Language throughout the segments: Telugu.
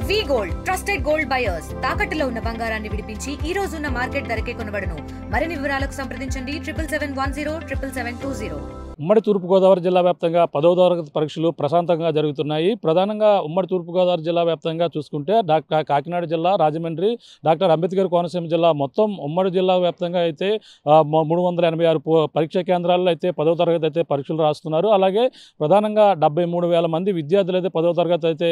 వి గోల్డ్ ట్రస్టెడ్ గోల్డ్ బయర్స్ తాకట్టులో ఉన్న బంగారాన్ని విడిపించి ఈ రోజు ఉన్న మార్కెట్ ధరకే కొనబడును. మరిన్ని వివరాలకు సంప్రదించండి 7710 ఉమ్మడి తూర్పుగోదావరి జిల్లా వ్యాప్తంగా 10వ తరగతి పరీక్షలు ప్రశాంతంగా జరుగుతున్నాయి. ప్రధానంగా ఉమ్మడి తూర్పుగోదావరి జిల్లా వ్యాప్తంగా చూసుకుంటే కాకినాడ జిల్లా, రాజమండ్రి, డాక్టర్ అంబేద్కర్ కోనసీమ జిల్లా మొత్తం ఉమ్మడి జిల్లా వ్యాప్తంగా అయితే 386 పరీక్షా కేంద్రాల్లో అయితే 10వ తరగతి అయితే పరీక్షలు రాస్తున్నారు. అలాగే ప్రధానంగా 73,000 మంది విద్యార్థులు అయితే 10వ తరగతి అయితే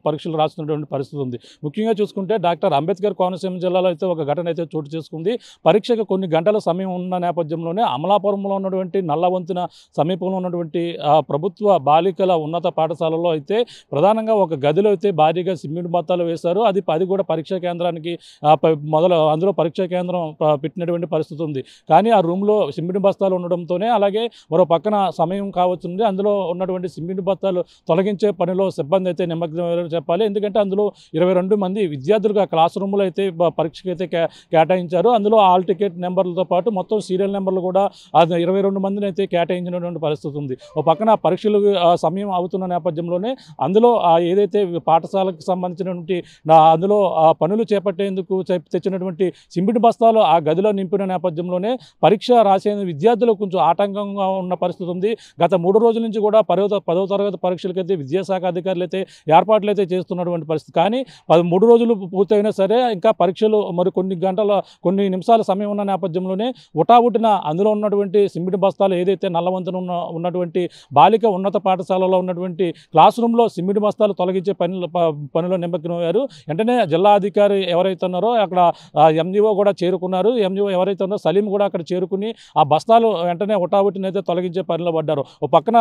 పరీక్షలు రాస్తున్నటువంటి పరిస్థితి ఉంది. ముఖ్యంగా చూసుకుంటే డాక్టర్ అంబేద్కర్ కోనసీమ జిల్లాలో అయితే ఒక ఘటన అయితే చోటు చేసుకుంది. పరీక్షకు కొన్ని గంటల సమయం ఉన్న నేపథ్యంలోనే అమలాపురంలో ఉన్నటువంటి నల్లవంతున సమీపంలో ఉన్నటువంటి ప్రభుత్వ బాలికల ఉన్నత పాఠశాలలో అయితే ప్రధానంగా ఒక గదిలో అయితే భారీగా సిమెంట్ బత్తాలు వేశారు. అది కూడా పరీక్షా కేంద్రానికి అందులో పరీక్షా కేంద్రం పెట్టినటువంటి పరిస్థితి ఉంది. కానీ ఆ రూమ్లో సిమెంట్ బస్తాలు ఉండడంతోనే అలాగే మరో పక్కన సమయం కావచ్చుంది. అందులో ఉన్నటువంటి సిమెంట్ బత్తాలు తొలగించే పనిలో సిబ్బంది అయితే నిమగ్నమయ్యారని చెప్పాలి. ఎందుకంటే అందులో 22 మంది విద్యార్థులుగా క్లాస్ రూమ్లో అయితే పరీక్షకి అయితే కేటాయించారు. అందులో ఆల్ టికెట్ నెంబర్లతో పాటు మొత్తం సీరియల్ నెంబర్లు కూడా 22 మందిని అయితే కేటాయించిన పరిస్థితి ఉంది. ఒక పక్కన పరీక్షలు సమయం అవుతున్న నేపథ్యంలోనే అందులో ఏదైతే పాఠశాలకు సంబంధించినటువంటి అందులో పనులు చేపట్టేందుకు తెచ్చినటువంటి సిమెంట్ బస్తాలు ఆ గదిలో నింపిన నేపథ్యంలోనే పరీక్ష రాసే విద్యార్థులకు కొంచెం ఆటంకంగా ఉన్న పరిస్థితి ఉంది. గత 3 రోజుల నుంచి కూడా 10వ తరగతి పరీక్షలకైతే విద్యాశాఖ అధికారులు అయితే ఏర్పాట్లు అయితే చేస్తున్నటువంటి పరిస్థితి. కానీ 3 రోజులు పూర్తయినా సరే ఇంకా పరీక్షలు మరి కొన్ని నిమిషాల సమయం ఉన్న నేపథ్యంలోనే ఉటావుటిన అందులో ఉన్నటువంటి సిమెంట్ బస్తాలు ఏదైతే నల్లవంతున ఉన్నటువంటి బాలిక ఉన్నత పాఠశాలలో ఉన్నటువంటి క్లాస్ రూమ్లో సిమెంట్ బస్తాలు తొలగించే పనిలో నిమగ్నమయ్యారు. వెంటనే జిల్లా అధికారి ఎవరైతే ఉన్నారో అక్కడ ఎంఈఓ కూడా చేరుకున్నారు. ఎంఈఓ ఎవరైతే ఉన్నారో సలీం కూడా అక్కడ చేరుకుని ఆ బస్తాలు వెంటనే ఉటావుటిని అయితే తొలగించే పనిలో పడ్డారు. ఒక పక్కన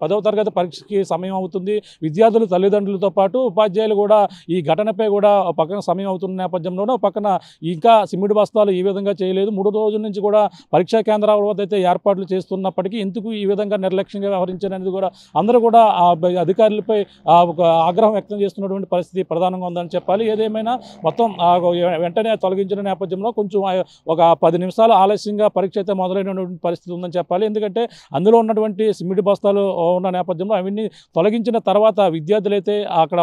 10వ తరగతి పరీక్షకి సమయం అవుతుంది. విద్యార్థులు తల్లిదండ్రులతో పాటు ఉపాధ్యాయులు కూడా ఈ ఘటనపై కూడా పక్కన సమయం అవుతున్న నేపథ్యంలోనే ఒక పక్కన ఇంకా సిమెంట్ బస్తాలు ఈ విధంగా చేయలేదు. 3 రోజుల నుంచి కూడా పరీక్షా కేంద్రాల వద్ద అయితే ఏర్పాట్లు చేస్తున్నప్పటికీ ఎందుకు ఈ విధంగా నిర్లక్ష్యంగా వ్యవహరించారనేది కూడా అందరూ కూడా అధికారులపై ఒక ఆగ్రహం వ్యక్తం చేస్తున్నటువంటి పరిస్థితి ప్రధానంగా ఉందని చెప్పాలి. ఏదేమైనా మొత్తం వెంటనే తొలగించిన నేపథ్యంలో కొంచెం ఒక 10 నిమిషాలు ఆలస్యంగా పరీక్ష అయితే మొదలైనటువంటి పరిస్థితి ఉందని చెప్పాలి. ఎందుకంటే అందులో ఉన్నటువంటి సిమెంట్ బస్తాలు ఉన్న నేపథ్యంలో అవన్నీ తొలగించిన తర్వాత విద్యార్థులైతే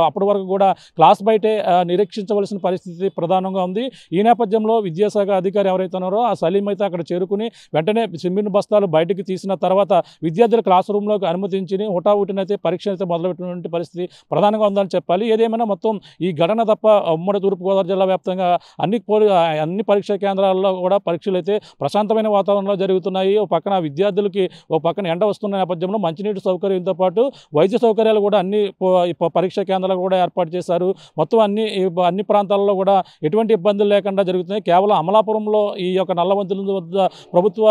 అప్పటి వరకు కూడా క్లాస్ బయటే నిరీక్షించవలసిన పరిస్థితి ప్రధానంగా ఉంది. ఈ నేపథ్యంలో విద్యాశాఖ అధికారి ఎవరైతే ఉన్నారో ఆ సలీం అయితే అక్కడ చేరుకుని వెంటనే సిమెంట్ బస్తాలు బయటకు తీసిన తర్వాత విద్యార్థులు క్లాస్ రూమ్లోకి అనుమతించి హుటాహుటినైతే పరీక్ష అయితే మొదలుపెట్టినటువంటి పరిస్థితి ప్రధానంగా ఉందని చెప్పాలి. ఏదేమైనా మొత్తం ఈ ఘటన తప్ప ఉమ్మడి తూర్పుగోదావరి జిల్లా వ్యాప్తంగా అన్ని పరీక్షా కేంద్రాల్లో కూడా పరీక్షలు అయితే ప్రశాంతమైన వాతావరణంలో జరుగుతున్నాయి. ఒక పక్కన విద్యార్థులకి ఒక పక్కన ఎండ వస్తున్న నేపథ్యంలో మంచినీటి సౌకర్యంతో పాటు వైద్య సౌకర్యాలు కూడా అన్ని పరీక్షా కేంద్రాలు కూడా ఏర్పాటు చేశారు. మొత్తం అన్ని ప్రాంతాల్లో కూడా ఎటువంటి ఇబ్బందులు లేకుండా జరుగుతున్నాయి. కేవలం అమలాపురంలో ఈ యొక్క నల్లవంతుల వద్ద ప్రభుత్వ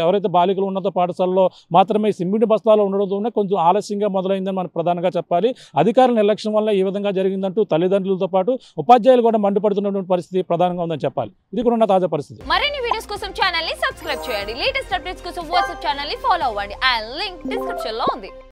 ఎవరైతే బాలికలు ఉన్నత పాఠశాలలో మాత్రమే సిమెంట్ బస్తాలు ఉండడంతోనే కొంచెం ఆలస్యంగా మొదలైందని మనం ప్రధానంగా చెప్పాలి. అధికారుల నిర్లక్ష్యం వల్ల ఈ విధంగా జరిగిందంటూ తల్లిదండ్రులతో పాటు ఉపాధ్యాయులు కూడా మండిపడుతున్నటువంటి పరిస్థితి ప్రధానంగా ఉందని చెప్పాలి. ఇది కూడా ఉన్న తాజా పరిస్థితి. మరిన్ని వీడియోస్ కోసం ఛానల్ ని సబ్స్క్రైబ్ చేయండి. లేటెస్ట్ అప్డేట్స్ కోసం వాట్సాప్ ఛానల్ ని ఫాలో అవ్వండి. ఆ లింక్ డిస్క్రిప్షన్ లో ఉంది.